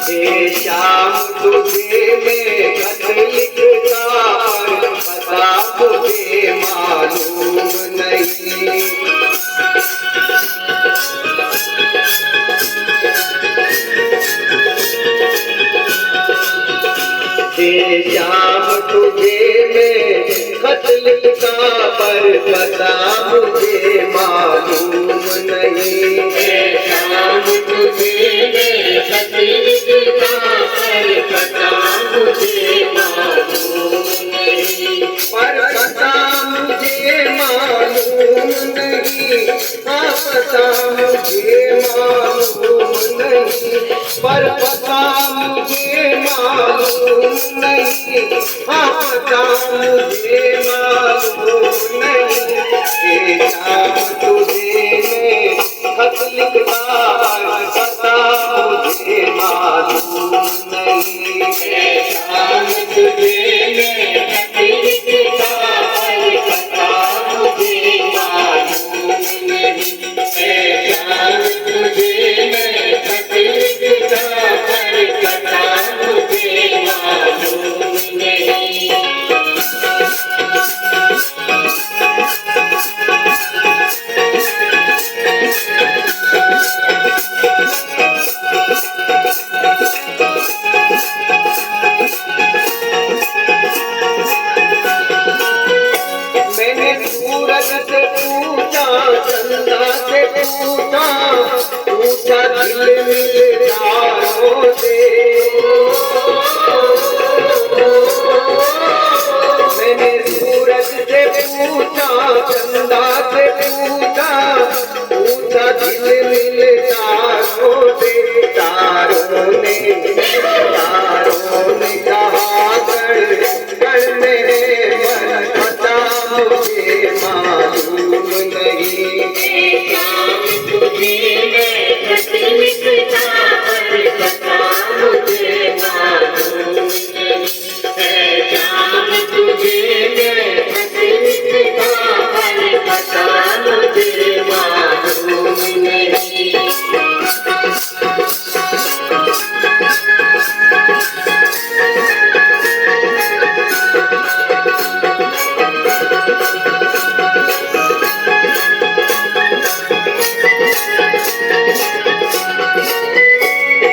हे श्याम तुझे मैं खत लिखता पर पता मुझे मालूम नहीं। हे श्याम तुझे मैं खत लिखता पर पता मुझे मालूम नहीं। हे श्याम तुझे मैं खत लिखता पर पता मुझे मालूम नहीं। पर पता मुझे मालूम नहीं। हाँ पता मुझे मालूम नहीं। पर पता मुझे मालूम नहीं। हाँ पता मुझे मालूम नहीं। हे श्याम तुझे मैं खत लिखता पता मुझे मालूम नहीं। हे श्याम तुझे मैं खत लिखता पर पता मुझे मालूम नहीं। हे श्याम तुझे मैं खत लिखता पर पता मुझे मालूम नहीं। मैंने सूरज से पूछा, चंदा से पूछा, पूछा दिल मिल तारों से। मैंने सूरज से पूछा, चंदा से पूछा, पूछा दिल मिल तारों से। तारों ने कहा कर मेरे मन पता मुझे मालूम नहीं। हे श्याम तुझे मैं खत लिखता पर पता मुझे मालूम नहीं। हे श्याम तुझे मैं खत लिखता पर पता मुझे मालूम नहीं।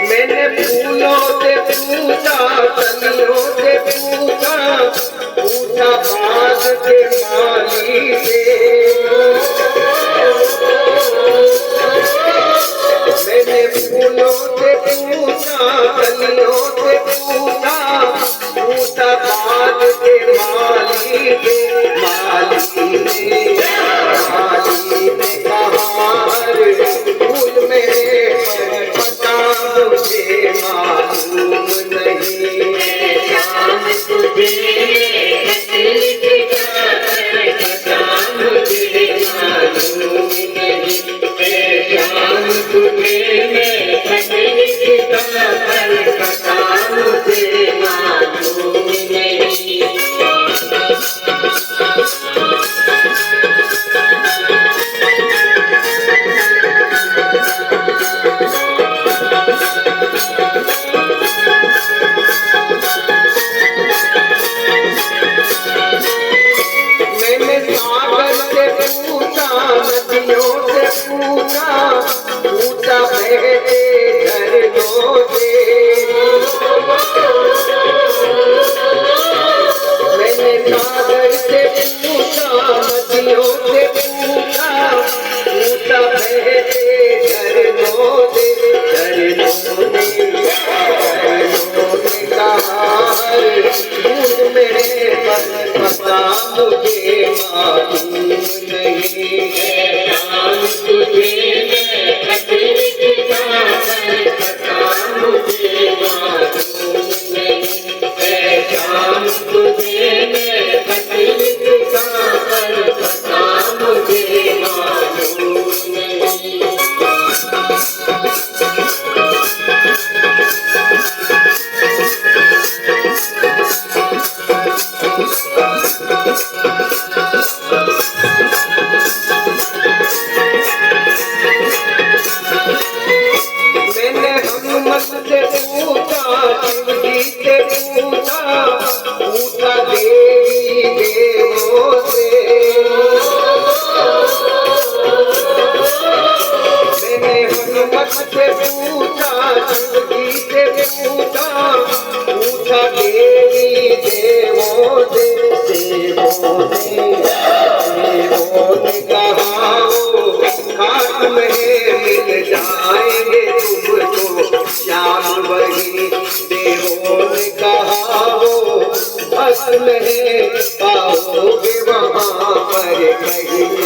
मैंने फूलों से पूछा, कलियों से पूछा, पूछा बाग के माली से। मैंने फूलों से पूछा, कलियों से पूछा, पूछा बाग के माली से। माली ने कहा हर फूल मेरे पर पता मुझे मालूम नहीं। हे श्याम तुझे मैं खत लिखता पर पता मुझे मालूम नहीं। हे श्याम तुझे मैं खत लिखता पर पता मुझे मालूम नहीं। मैंने सागर से पूछा, नदियों से पूछा, पूछा बहते झरनों से। मैंने सागर से पूछा, नदियों से पूछा, पूछा बहते झरनों से। झरनों ने कहा हर बूंद मेरे पर पता मुझे मालूम नहीं। हे श्याम तुझे मैं खत लिखता पर पता मुझे मालूम नहीं। हे श्याम तुझे मैं खत लिखता पर पता मुझे मालूम नहीं। मन है पाओगे वहाँ पर कहीं